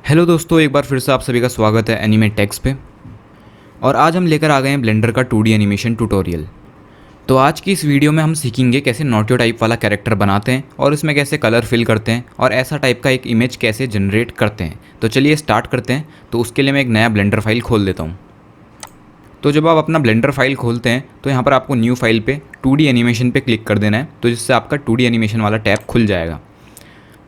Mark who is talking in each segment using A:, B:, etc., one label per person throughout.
A: Hello दोस्तों, एक बार फिर से आप सभी का स्वागत है एनिमे टेक्स पे। और आज हम लेकर आ गए हैं ब्लेंडर का 2D एनिमेशन ट्यूटोरियल। तो आज की इस वीडियो में हम सीखेंगे कैसे नोटियो टाइप वाला कैरेक्टर बनाते हैं और इसमें कैसे कलर फिल करते हैं और ऐसा टाइप का एक इमेज कैसे जनरेट करते हैं। तो चलिए स्टार्ट करते हैं। तो उसके लिए मैं एक नया ब्लेंडर फाइल खोल देता हूँ। तो जब आप अपना ब्लेंडर फाइल खोलते हैं तो यहाँ पर आपको न्यू फाइल पे 2D एनिमेशन पे क्लिक कर देना है, तो जिससे आपका 2D एनिमेशन वाला टैब खुल जाएगा।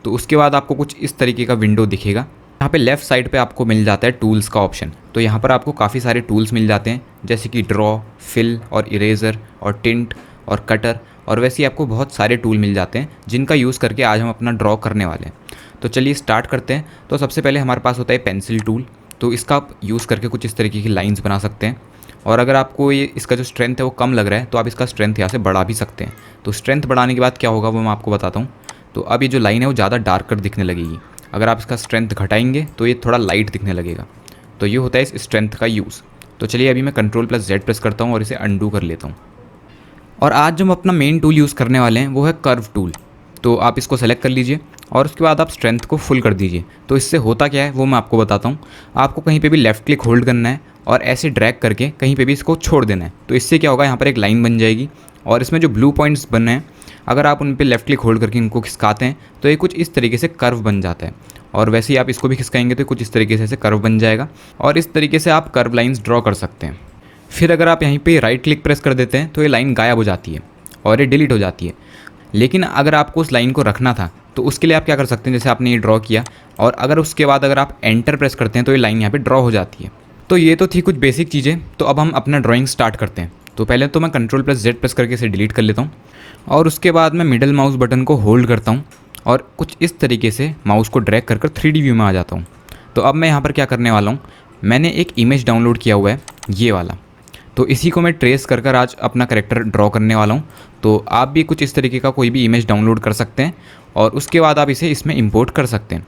A: तो उसके बाद आपको कुछ इस तरीके का विंडो दिखेगा। यहाँ पे लेफ़्ट साइड पे आपको मिल जाता है टूल्स का ऑप्शन। तो यहाँ पर आपको काफ़ी सारे टूल्स मिल जाते हैं, जैसे कि ड्रॉ, फिल और इरेज़र और टिंट और कटर, और वैसे ही आपको बहुत सारे टूल मिल जाते हैं जिनका यूज़ करके आज हम अपना ड्रॉ करने वाले हैं। तो चलिए स्टार्ट करते हैं। तो सबसे पहले हमारे पास होता है पेंसिल टूल। तो इसका आप यूज़ करके कुछ इस तरीके की लाइन्स बना सकते हैं। और अगर आपको ये इसका जो स्ट्रेंथ है वो कम लग रहा है तो आप इसका स्ट्रेंथ यहाँ से बढ़ा भी सकते हैं। तो स्ट्रेंथ बढ़ाने के बाद क्या होगा वो मैं आपको बताता हूँ। तो अब ये जो लाइन है वो ज़्यादा डार्कर दिखने लगेगी। अगर आप इसका स्ट्रेंथ घटाएंगे तो ये थोड़ा लाइट दिखने लगेगा। तो ये होता है इस स्ट्रेंथ का यूज़। तो चलिए अभी मैं Ctrl+Z प्रेस करता हूँ और इसे अंडू कर लेता हूँ। और आज जो हम अपना मेन टूल यूज़ करने वाले हैं वो है कर्व टूल। तो आप इसको सेलेक्ट कर लीजिए और उसके बाद आप स्ट्रेंथ को फुल कर दीजिए। तो इससे होता क्या है वो मैं आपको बताता हूँ। आपको कहीं पे भी लेफ़्ट क्लिक होल्ड करना है और ऐसे ड्रैग करके कहीं पे भी इसको छोड़ देना है। तो इससे क्या होगा, यहाँ पर एक लाइन बन जाएगी और इसमें जो ब्लू पॉइंट्स बने हैं, अगर आप उन पे लेफ़्ट क्लिक होल्ड करके इनको खिसकाते हैं तो ये कुछ इस तरीके से कर्व बन जाता है। और वैसे ही आप इसको भी खिसकाएंगे तो कुछ इस तरीके से ऐसे कर्व बन जाएगा और इस तरीके से आप कर्व लाइंस ड्रॉ कर सकते हैं। फिर अगर आप यहीं पे राइट क्लिक प्रेस कर देते हैं तो ये लाइन गायब हो जाती है और ये डिलीट हो जाती है। लेकिन अगर आपको उस लाइन को रखना था तो उसके लिए आप क्या कर सकते हैं, जैसे आपने ये ड्रॉ किया और अगर उसके बाद अगर आप एंटर प्रेस करते हैं तो ये लाइन यहाँ पे ड्रॉ हो जाती है। तो ये तो थी कुछ बेसिक चीज़ें। तो अब हम अपना ड्राइंग स्टार्ट करते हैं। तो पहले तो मैं Ctrl+Z प्रेस करके इसे डिलीट कर लेता हूँ और उसके बाद मैं मिडल माउस बटन को होल्ड करता हूँ और कुछ इस तरीके से माउस को ड्रैग कर 3D व्यू में आ जाता हूँ। तो अब मैं यहाँ पर क्या करने वाला हूँ, मैंने एक इमेज डाउनलोड किया हुआ है ये वाला। तो इसी को मैं ट्रेस कर आज अपना कैरेक्टर ड्रॉ करने वाला हूँ। तो आप भी कुछ इस तरीके का कोई भी इमेज डाउनलोड कर सकते हैं और उसके बाद आप इसे इसमें इंपोर्ट कर सकते हैं।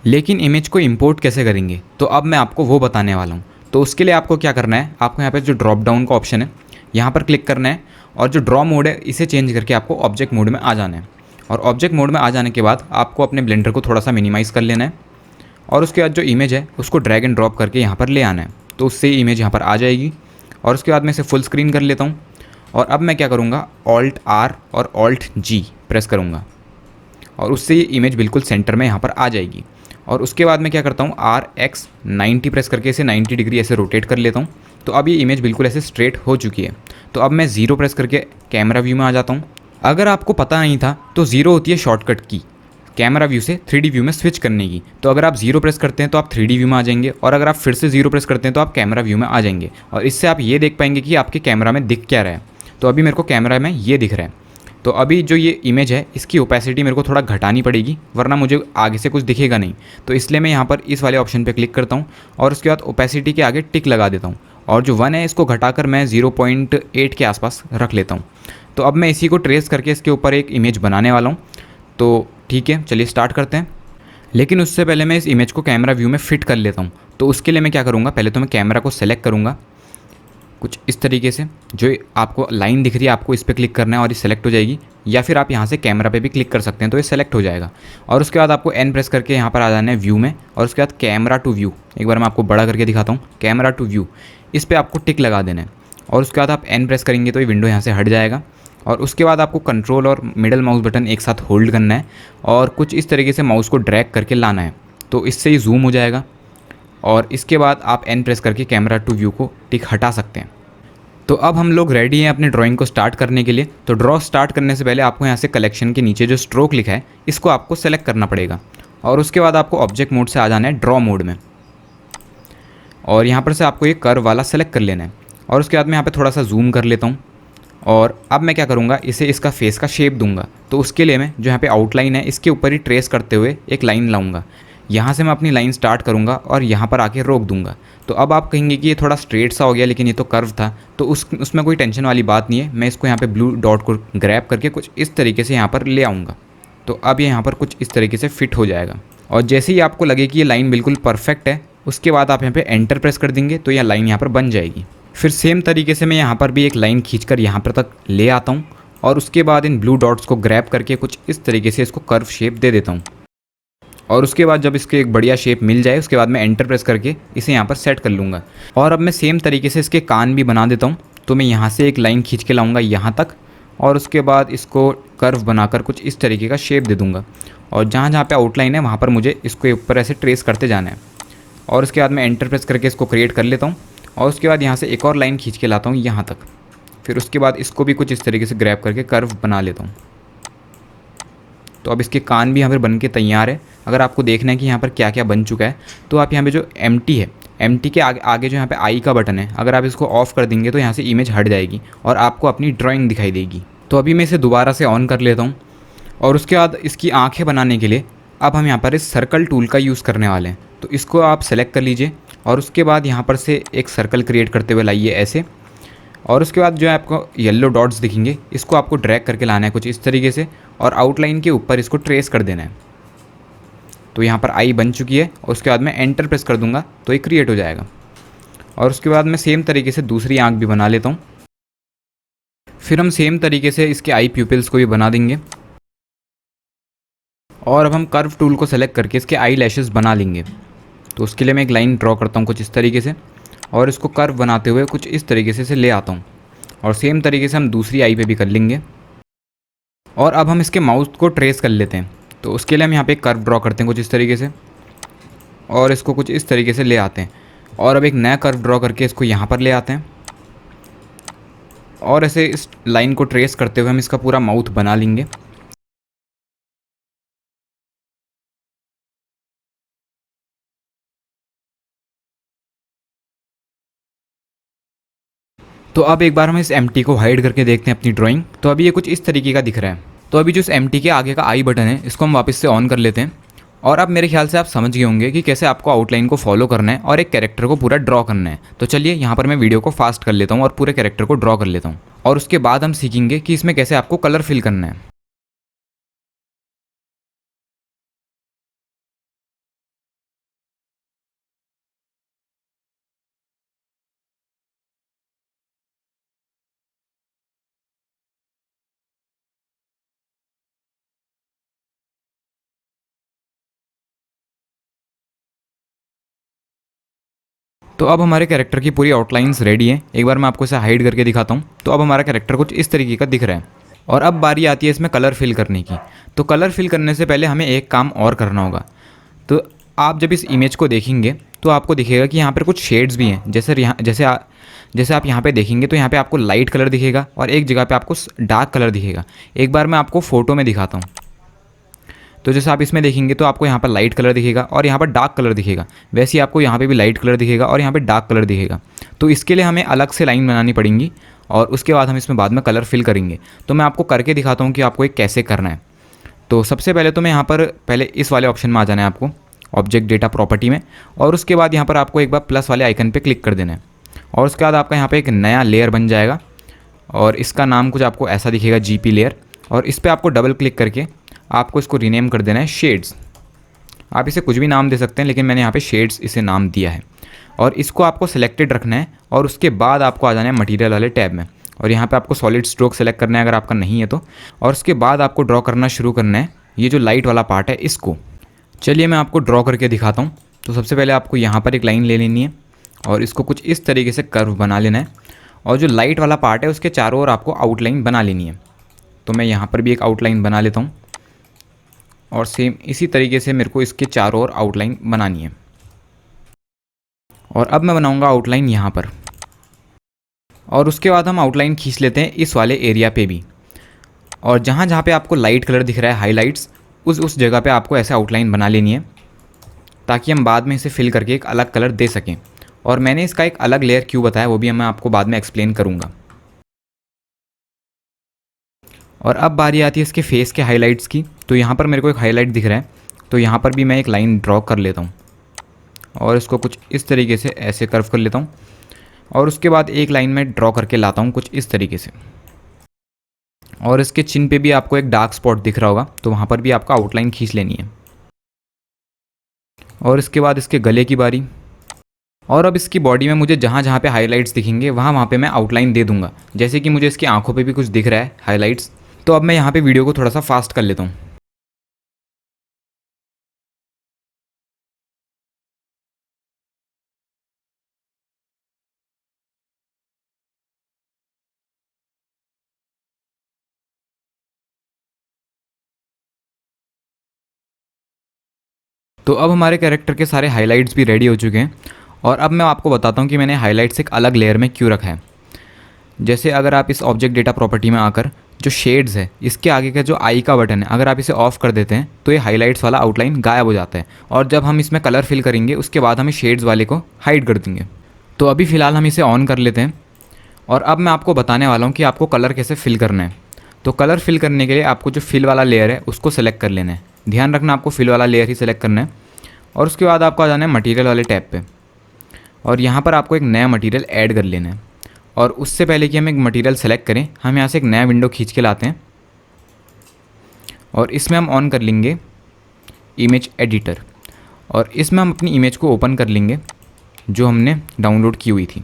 A: लेकिन इमेज को इंपोर्ट कैसे करेंगे तो अब मैं आपको वो बताने वाला हूँ। तो उसके लिए आपको क्या करना है, आपको यहाँ पर जो ड्रॉप डाउन का ऑप्शन है यहाँ पर क्लिक करना है और जो ड्रॉ मोड है इसे चेंज करके आपको ऑब्जेक्ट मोड में आ जाना है। और ऑब्जेक्ट मोड में आ जाने के बाद आपको अपने ब्लेंडर को थोड़ा सा मिनिमाइज़ कर लेना है और उसके बाद जो इमेज है उसको ड्रैग एंड ड्रॉप करके यहाँ पर ले आना है। तो उससे इमेज यहाँ पर आ जाएगी और उसके बाद मैं इसे फुल स्क्रीन कर लेता हूँ। और अब मैं क्या करूँगा, Alt+R और Alt+G प्रेस करूँगा और उससे ये इमेज बिल्कुल सेंटर में यहाँ पर आ जाएगी। और उसके बाद मैं क्या करता हूँ, RX90 प्रेस करके इसे 90 डिग्री ऐसे रोटेट कर लेता हूँ। तो अब ये इमेज बिल्कुल ऐसे स्ट्रेट हो चुकी है। तो अब मैं 0 प्रेस करके कैमरा व्यू में आ जाता हूँ। अगर आपको पता नहीं था तो 0 होती है शॉर्टकट की कैमरा व्यू से 3D व्यू में स्विच करने की। तो अगर आप 0 प्रेस करते हैं तो आप 3D व्यू में आ जाएंगे और अगर आप फिर से 0 प्रेस करते हैं तो आप कैमरा व्यू में आ जाएंगे। और इससे आप ये देख पाएंगे कि आपके कैमरा में दिख क्या रहा है। तो अभी मेरे को कैमरा में ये दिख रहा है। तो अभी जो ये इमेज है इसकी ओपेसिटी मेरे को थोड़ा घटानी पड़ेगी, वरना मुझे आगे से कुछ दिखेगा नहीं। तो इसलिए मैं यहाँ पर इस वाले ऑप्शन पर क्लिक करता हूँ और उसके बाद ओपेसिटी के आगे टिक लगा देता हूँ और जो 1 है इसको घटाकर मैं 0.8 के आसपास रख लेता हूँ। तो अब मैं इसी को ट्रेस करके इसके ऊपर एक इमेज बनाने वाला हूँ। तो ठीक है, चलिए स्टार्ट करते हैं। लेकिन उससे पहले मैं इस इमेज को कैमरा व्यू में फ़िट कर लेता हूँ। तो उसके लिए मैं क्या करूँगा, पहले तो मैं कैमरा को सेलेक्ट करूँगा कुछ इस तरीके से। जो आपको लाइन दिख रही है आपको इस पर क्लिक करना है और ये सेलेक्ट हो जाएगी, या फिर आप यहाँ से कैमरा पे भी क्लिक कर सकते हैं तो ये सेलेक्ट हो जाएगा। और उसके बाद आपको N प्रेस करके यहाँ पर आ जाना है व्यू में और उसके बाद कैमरा टू व्यू। एक बार मैं आपको बड़ा करके दिखाता हूँ, कैमरा टू व्यू, इस पर आपको टिक लगा देना है। और उसके बाद आप N प्रेस करेंगे तो ये विंडो यहाँ से हट जाएगा। और उसके बाद आपको कंट्रोल और मिडल माउस बटन एक साथ होल्ड करना है और कुछ इस तरीके से माउस को ड्रैग करके लाना है। तो इससे ही जूम हो जाएगा। और इसके बाद आप N प्रेस करके कैमरा टू व्यू को टिक हटा सकते हैं। तो अब हम लोग रेडी हैं अपने ड्राइंग को स्टार्ट करने के लिए। तो ड्रॉ स्टार्ट करने से पहले आपको यहाँ से कलेक्शन के नीचे जो स्ट्रोक लिखा है इसको आपको सेलेक्ट करना पड़ेगा और उसके बाद आपको ऑब्जेक्ट मोड से आ जाना है ड्रॉ मोड में और यहाँ पर से आपको ये कर्व वाला सेलेक्ट कर लेना है। और उसके बाद मैं यहाँ पे थोड़ा सा जूम कर लेता हूँ और अब मैं क्या करूँगा, इसे इसका फेस का शेप दूंगा। तो उसके लिए मैं जो यहाँ पे आउटलाइन है इसके ऊपर ही ट्रेस करते हुए एक लाइन लाऊंगा। यहाँ से मैं अपनी लाइन स्टार्ट करूँगा और यहाँ पर आके रोक दूंगा। तो अब आप कहेंगे कि ये थोड़ा स्ट्रेट सा हो गया, लेकिन ये तो कर्व था। तो उसमें कोई टेंशन वाली बात नहीं है। मैं इसको यहाँ पे ब्लू डॉट को ग्रैब करके कुछ इस तरीके से यहाँ पर ले आऊँगा। तो अब ये यहाँ पर कुछ इस तरीके से फिट हो जाएगा। और जैसे ही आपको लगे कि ये लाइन बिल्कुल परफेक्ट है उसके बाद आप यहाँ पे एंटर प्रेस कर देंगे तो यह लाइन यहाँ पर बन जाएगी। फिर सेम तरीके से मैं यहाँ पर भी एक लाइन खींचकर यहाँ पर तक ले आता हूँ और उसके बाद इन ब्लू डॉट्स को ग्रैब करके कुछ इस तरीके से इसको कर्व शेप दे देता हूँ। और उसके बाद जब इसके एक बढ़िया शेप मिल जाए उसके बाद मैं एंटर प्रेस करके इसे यहाँ पर सेट कर लूँगा। और अब मैं सेम तरीके से इसके कान भी बना देता हूँ। तो मैं यहाँ से एक लाइन खींच के लाऊंगा यहाँ तक और उसके बाद इसको कर्व बनाकर कुछ इस तरीके का शेप दे दूँगा। और जहाँ जहाँ पे आउटलाइन है वहाँ पर मुझे इसको ऊपर ऐसे ट्रेस करते जाना है। और उसके बाद मैं एंटर प्रेस करके इसको क्रिएट कर लेता हूँ। और उसके बाद यहाँ से एक और लाइन खींच के लाता हूँ यहाँ तक। फिर उसके बाद इसको भी कुछ इस तरीके से ग्रैब करके कर्व बना लेता हूँ। तो अब इसके कान भी यहाँ पर बन के तैयार है। अगर आपको देखना है कि यहाँ पर क्या क्या बन चुका है तो आप यहाँ पे जो एम्प्टी है, एम्प्टी के आगे जो यहाँ पे आई का बटन है, अगर आप इसको ऑफ कर देंगे तो यहाँ से इमेज हट जाएगी और आपको अपनी ड्राइंग दिखाई देगी। तो अभी मैं इसे दोबारा से ऑन कर लेता हूँ। और उसके बाद इसकी आँखें बनाने के लिए अब हम यहाँ पर इस सर्कल टूल का यूज़ करने वाले हैं। तो इसको आप सेलेक्ट कर लीजिए और उसके बाद यहाँ पर से एक सर्कल क्रिएट करते हुए लाइए ऐसे। और उसके बाद जो है आपको येलो डॉट्स दिखेंगे, इसको आपको ड्रैग करके लाना है कुछ इस तरीके से और आउटलाइन के ऊपर इसको ट्रेस कर देना है। तो यहाँ पर आई बन चुकी है और उसके बाद मैं एंटर प्रेस कर दूंगा तो ये क्रिएट हो जाएगा। और उसके बाद मैं सेम तरीके से दूसरी आँख भी बना लेता हूँ। फिर हम सेम तरीके से इसके आई प्यूपिल्स को भी बना देंगे। और अब हम कर्व टूल को सेलेक्ट करके इसके आई लैशेस बना लेंगे। तो उसके लिए मैं एक लाइन ड्रॉ करता हूँ कुछ इस तरीके से और इसको कर्व बनाते हुए कुछ इस तरीके से ले आता हूँ। और सेम तरीके से हम दूसरी आई पे भी कर लेंगे। और अब हम इसके माउथ को ट्रेस कर लेते हैं। तो उसके लिए हम यहाँ पे एक कर्व ड्रॉ करते हैं कुछ इस तरीके से और इसको कुछ इस तरीके से ले आते हैं। और अब एक नया कर्व ड्रॉ करके इसको यहाँ पर ले आते हैं और ऐसे इस लाइन को ट्रेस करते हुए हम इसका पूरा माउथ बना लेंगे। तो अब एक बार हम इस एम्प्टी को हाइड करके देखते हैं अपनी ड्राइंग। तो अभी ये कुछ इस तरीके का दिख रहा है। तो अभी जो इस एम्प्टी के आगे का आई बटन है इसको हम वापस से ऑन कर लेते हैं। और अब मेरे ख्याल से आप समझ गए होंगे कि कैसे आपको आउटलाइन को फॉलो करना है और एक कैरेक्टर को पूरा ड्रॉ करना है। तो चलिए यहाँ पर मैं वीडियो को फास्ट कर लेता हूँ और पूरे कैरेक्टर को ड्रॉ कर लेता हूँ। और उसके बाद हम सीखेंगे कि इसमें कैसे आपको कलर फिल करना है। तो अब हमारे कैरेक्टर की पूरी आउटलाइंस रेडी है। एक बार मैं आपको इसे हाइड करके दिखाता हूँ। तो अब हमारा कैरेक्टर कुछ इस तरीके का दिख रहा है। और अब बारी आती है इसमें कलर फिल करने की। तो कलर फिल करने से पहले हमें एक काम और करना होगा। तो आप जब इस इमेज को देखेंगे तो आपको दिखेगा कि यहाँ पर कुछ शेड्स भी हैं। जैसे आप यहाँ पे देखेंगे तो यहाँ पे आपको लाइट कलर दिखेगा और एक जगह पे आपको डार्क कलर दिखेगा। एक बार मैं आपको फ़ोटो में दिखाता हूँ। तो जैसे आप इसमें देखेंगे तो आपको यहाँ पर लाइट कलर दिखेगा और यहाँ पर डार्क कलर दिखेगा। वैसे ही आपको यहाँ पे भी लाइट कलर दिखेगा और यहाँ पे डार्क कलर दिखेगा। तो इसके लिए हमें अलग से लाइन बनानी पड़ेंगी और उसके बाद हम इसमें बाद में कलर फिल करेंगे। तो मैं आपको करके दिखाता हूँ कि आपको ये कैसे करना है। तो सबसे पहले तो मैं यहाँ पर पहले इस वाले ऑप्शन में आ जाना है आपको, ऑब्जेक्ट डेटा प्रॉपर्टी में। और उसके बाद यहाँ पर आपको एक बार प्लस वाले आइकन पर क्लिक कर देना है। और उसके बाद आपका यहाँ पर एक नया लेयर बन जाएगा और इसका नाम कुछ आपको ऐसा दिखेगा, GP लेयर। और इस पर आपको डबल क्लिक करके आपको इसको रीनेम कर देना है शेड्स। आप इसे कुछ भी नाम दे सकते हैं लेकिन मैंने यहाँ पे शेड्स इसे नाम दिया है। और इसको आपको सिलेक्टेड रखना है और उसके बाद आपको आ जाना है मटेरियल वाले टैब में। और यहाँ पे आपको सॉलिड स्ट्रोक सेलेक्ट करना है अगर आपका नहीं है तो। और उसके बाद आपको ड्रॉ करना शुरू करना है ये जो लाइट वाला पार्ट है इसको। चलिए मैं आपको ड्रॉ करके दिखाता हूँ। तो सबसे पहले आपको यहाँ पर एक लाइन ले लेनी है और इसको कुछ इस तरीके से कर्व बना लेना है। और जो लाइट वाला पार्ट है उसके चारों ओर आपको आउटलाइन बना लेनी है। तो मैं यहाँ पर भी एक आउटलाइन बना लेता हूँ और सेम इसी तरीके से मेरे को इसके चारों ओर आउटलाइन बनानी है। और अब मैं बनाऊंगा आउटलाइन यहाँ पर। और उसके बाद हम आउटलाइन खींच लेते हैं इस वाले एरिया पे भी। और जहाँ जहाँ पे आपको लाइट कलर दिख रहा है, हाईलाइट्स, उस जगह पे आपको ऐसे आउटलाइन बना लेनी है ताकि हम बाद में इसे फिल करके एक अलग कलर दे सकें। और मैंने इसका एक अलग लेयर क्यों बताया वो भी मैं आपको बाद में एक्सप्लेन करूँगा। और अब बारी आती है इसके फेस के हाइलाइट्स की। तो यहाँ पर मेरे को एक हाईलाइट दिख रहा है तो यहाँ पर भी मैं एक लाइन ड्रॉ कर लेता हूँ और इसको कुछ इस तरीके से ऐसे कर्व कर लेता हूँ। और उसके बाद एक लाइन में ड्रॉ करके लाता हूँ कुछ इस तरीके से। और इसके चिन पे भी आपको एक डार्क स्पॉट दिख रहा होगा तो वहाँ पर भी आपको आउटलाइन खींच लेनी है। और इसके बाद इसके गले की बारी। और अब इसकी बॉडी में मुझे जहाँ जहाँ पे हाइलाइट्स दिखेंगे वहाँ पे मैं आउटलाइन दे दूँगा। जैसे कि मुझे इसकी आंखों पे भी कुछ दिख रहा है हाइलाइट्स। तो अब मैं यहाँ पे वीडियो को थोड़ा सा फास्ट कर लेता हूँ। तो अब हमारे कैरेक्टर के सारे हाइलाइट्स भी रेडी हो चुके हैं और अब मैं आपको बताता हूँ कि मैंने हाइलाइट्स एक अलग लेयर में क्यों रखा है। जैसे अगर आप इस ऑब्जेक्ट डेटा प्रॉपर्टी में आकर जो शेड्स है इसके आगे का जो आई का बटन है अगर आप इसे ऑफ कर देते हैं तो ये हाइलाइट्स वाला आउटलाइन गायब हो जाता है और जब हम इसमें कलर फिल करेंगे उसके बाद हम शेड्स वाले को हाइड कर देंगे। तो अभी फ़िलहाल हम इसे ऑन कर लेते हैं और अब मैं आपको बताने वाला हूँ कि आपको कलर कैसे फिल करना है। तो कलर फिल करने के लिए आपको जो फिल वाला लेयर है उसको सेलेक्ट कर लेना है। ध्यान रखना आपको फिल वाला लेयर ही सेलेक्ट करना है और उसके बाद आपको आ जाना है मटेरियल वाले टैब पे और यहाँ पर आपको एक नया मटेरियल ऐड कर लेना है। और उससे पहले कि हम एक मटेरियल सेलेक्ट करें हम यहाँ से एक नया विंडो खींच के लाते हैं और इसमें हम ऑन कर लेंगे इमेज एडिटर और इसमें हम अपनी इमेज को ओपन कर लेंगे जो हमने डाउनलोड की हुई थी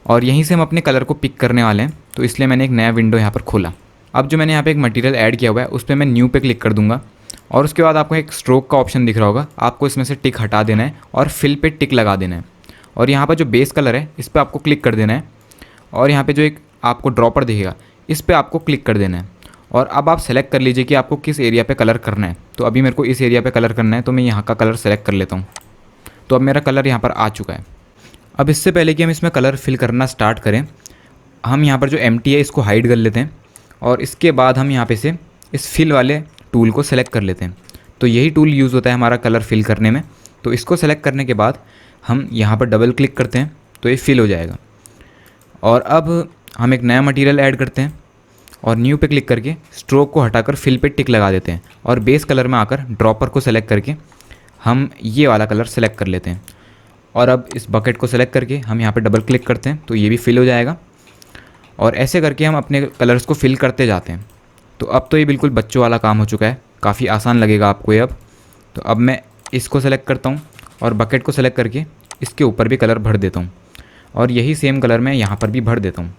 A: और यहीं से हम अपने कलर को पिक करने वाले हैं। तो इसलिए मैंने एक नया विंडो यहाँ पर खोला। अब जो मैंने यहाँ पे एक मटेरियल ऐड किया हुआ है उस पर मैं न्यू पे क्लिक कर दूंगा और उसके बाद आपको एक स्ट्रोक का ऑप्शन दिख रहा होगा, आपको इसमें से टिक हटा देना है और फिल पे टिक लगा देना है और यहाँ पर जो बेस कलर है इस पर आपको क्लिक कर देना है और यहाँ पे जो एक आपको ड्रॉपर दिखेगा इस पर आपको क्लिक कर देना है और अब आप सेलेक्ट कर लीजिए कि आपको किस एरिया पे कलर करना है। तो अभी मेरे को इस एरिया पे कलर करना है तो मैं यहाँ का कलर सेलेक्ट कर लेता हूँ। तो अब मेरा कलर यहाँ पर आ चुका है। अब इससे पहले कि हम इसमें कलर फिल करना स्टार्ट करें हम यहाँ पर जो एम्प्टी है इसको हाइड कर लेते हैं और इसके बाद हम यहाँ पे से इस फिल वाले टूल को सेलेक्ट कर लेते हैं। तो यही टूल यूज़ होता है हमारा कलर फिल करने में। तो इसको सेलेक्ट करने के बाद हम यहाँ पर डबल क्लिक करते हैं तो ये फिल हो जाएगा और अब हम एक नया मटेरियल ऐड करते हैं और न्यू पे क्लिक करके स्ट्रोक को हटाकर फिल पे टिक लगा देते हैं और बेस कलर में आकर ड्रॉपर को सेलेक्ट करके हम ये वाला कलर सेलेक्ट कर लेते हैं और अब इस बकेट को सेलेक्ट करके हम यहाँ पे डबल क्लिक करते हैं तो ये भी फिल हो जाएगा और ऐसे करके हम अपने कलर्स को फिल करते जाते हैं। तो अब तो ये बिल्कुल बच्चों वाला काम हो चुका है, काफ़ी आसान लगेगा आपको ये अब। तो अब मैं इसको सेलेक्ट करता हूँ और बकेट को सेलेक्ट करके इसके ऊपर भी कलर भर देता हूँ और यही सेम कलर मैं यहाँ पर भी भर देता हूँ।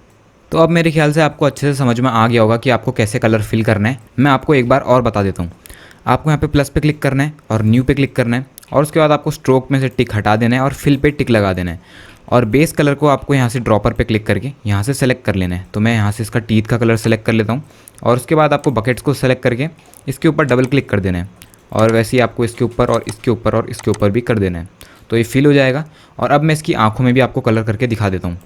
A: तो अब मेरे ख्याल से आपको अच्छे से समझ में आ गया होगा कि आपको कैसे कलर फिल करना है। मैं आपको एक बार और बता देता हूँ। आपको यहाँ पे प्लस पे क्लिक करना है और न्यू पे क्लिक करना है और उसके बाद आपको स्ट्रोक में से टिक हटा देना है और फिल पे टिक लगा देना है और बेस कलर को आपको यहाँ से ड्रॉपर पे क्लिक करके यहाँ से सेलेक्ट कर लेना है। तो मैं यहाँ से इसका टीथ का कलर सेलेक्ट कर लेता हूँ और उसके बाद आपको बकेट्स को सेलेक्ट करके इसके ऊपर डबल क्लिक कर देना है और वैसे ही आपको इसके ऊपर और इसके ऊपर और इसके ऊपर भी कर देना है। तो ये फिल हो जाएगा और अब मैं इसकी आँखों में भी आपको कलर करके दिखा देता हूँ।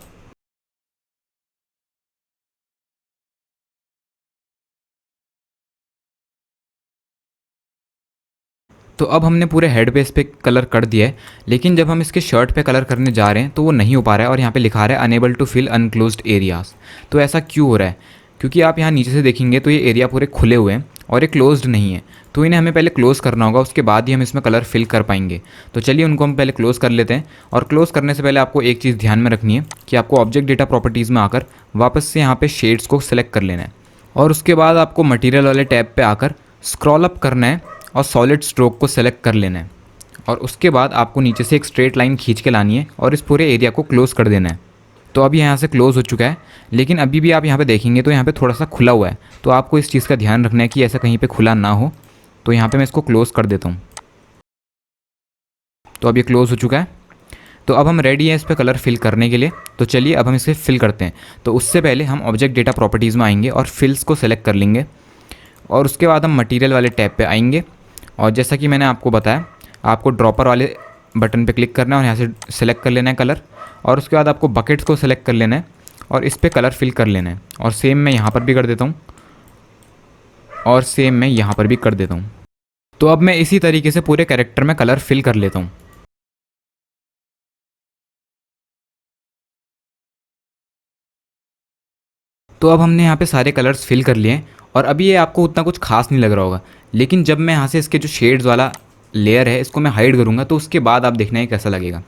A: तो अब हमने पूरे हेड पे इस पर कलर कर दिया है लेकिन जब हम इसके शर्ट पे कलर करने जा रहे हैं तो वो नहीं हो पा रहा है और यहाँ पे लिखा रहा है unable to fill unclosed areas. तो ऐसा क्यों हो रहा है? क्योंकि आप यहाँ नीचे से देखेंगे तो ये एरिया पूरे खुले हुए हैं और ये क्लोज्ड नहीं है। तो इन्हें हमें पहले क्लोज़ करना होगा, उसके बाद ही हम इसमें कलर फिल कर पाएंगे। तो चलिए उनको हम पहले क्लोज़ कर लेते हैं। और क्लोज़ करने से पहले आपको एक चीज़ ध्यान में रखनी है कि आपको ऑब्जेक्ट डेटा प्रॉपर्टीज़ में आकर वापस से यहाँ पे शेड्स को सिलेक्ट कर लेना है और उसके बाद आपको मटेरियल वाले टैब पे आकर स्क्रॉल अप करना है और सॉलिड स्ट्रोक को सेलेक्ट कर लेना है और उसके बाद आपको नीचे से एक स्ट्रेट लाइन खींच के लानी है और इस पूरे एरिया को क्लोज़ कर देना है। तो अभी यहाँ से क्लोज़ हो चुका है लेकिन अभी भी आप यहाँ पे देखेंगे तो यहाँ पे थोड़ा सा खुला हुआ है। तो आपको इस चीज़ का ध्यान रखना है कि ऐसा कहीं पे खुला ना हो। तो यहाँ पे मैं इसको क्लोज़ कर देता हूँ। तो अब ये क्लोज़ हो चुका है। तो अब हम रेडी हैं इस पर कलर फिल करने के लिए। तो चलिए अब हम इसे फिल करते हैं। तो उससे पहले हम ऑब्जेक्ट डेटा प्रॉपर्टीज़ में आएंगे और फिल्स को सेलेक्ट कर लेंगे और उसके बाद हम मटेरियल वाले टैब पे आएंगे और जैसा कि मैंने आपको बताया आपको ड्रॉपर वाले बटन पे क्लिक करना है और यहाँ से सेलेक्ट कर लेना है कलर और उसके बाद आपको बकेट्स को सेलेक्ट कर लेना है और इस पर कलर फिल कर लेना है और सेम मैं यहाँ पर भी कर देता हूँ और सेम मैं यहाँ पर भी कर देता हूँ। तो अब मैं इसी तरीके से पूरे कैरेक्टर में कलर फिल कर लेता हूँ। तो अब हमने यहाँ पे सारे कलर्स फिल कर लिए हैं और अभी ये आपको उतना कुछ खास नहीं लग रहा होगा लेकिन जब मैं यहाँ से इसके जो शेड्स वाला लेयर है इसको मैं हाइड करूँगा तो उसके बाद आप देखना है कैसा लगेगा।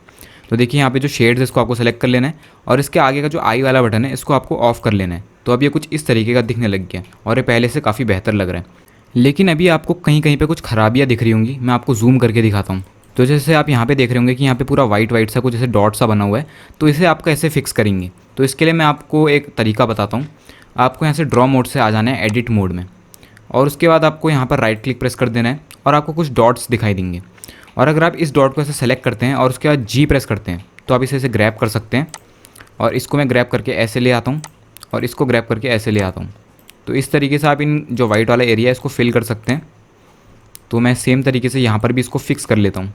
A: तो देखिए यहाँ पे जो शेड्स है इसको आपको सेलेक्ट कर लेना है और इसके आगे का जो आई वाला बटन है इसको आपको ऑफ कर लेना है। तो अब ये कुछ इस तरीके का दिखने लग गया और ये पहले से काफ़ी बेहतर लग रहा है। लेकिन अभी आपको कहीं कहीं पे कुछ खराबियाँ दिख रही होंगी, मैं आपको जूम करके दिखाता हूँ। तो जैसे आप यहाँ पे देख रहे होंगे कि यहाँ पे पूरा वाइट वाइट सा कुछ जैसे डॉट सा बना हुआ है। तो इसे आप कैसे फिक्स करेंगे? तो इसके लिए मैं आपको एक तरीका बताता हूँ। आपको यहाँ से ड्रॉ मोड से आ जाना है एडिट मोड में और उसके बाद आपको यहाँ पर राइट क्लिक प्रेस कर देना है और आपको कुछ डॉट्स दिखाई देंगे और अगर आप इस डॉट को ऐसे सेलेक्ट करते हैं और उसके बाद जी प्रेस करते हैं तो आप इसे ग्रैब कर सकते हैं और इसको मैं ग्रैब करके ऐसे ले आता हूँ और इसको ग्रैब करके ऐसे ले आता हूँ। तो इस तरीके से आप इन जो वाइट वाला एरिया है इसको फिल कर सकते हैं। तो मैं सेम तरीके से यहाँ पर भी इसको फिक्स कर लेता हूँ।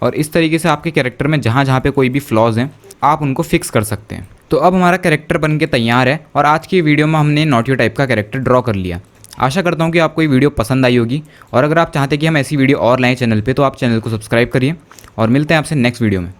A: और इस तरीके से आपके कैरेक्टर में जहाँ जहाँ पे कोई भी फ्लॉज हैं आप उनको फिक्स कर सकते हैं। तो अब हमारा कैरेक्टर बन के तैयार है और आज की वीडियो में हमने नॉट योर टाइप का कैरेक्टर ड्रॉ कर लिया। आशा करता हूँ कि आपको ये वीडियो पसंद आई होगी, और अगर आप चाहते हैं कि हम ऐसी वीडियो और लाएं चैनल पे तो आप चैनल को सब्सक्राइब करिए, और मिलते हैं आपसे नेक्स्ट वीडियो में।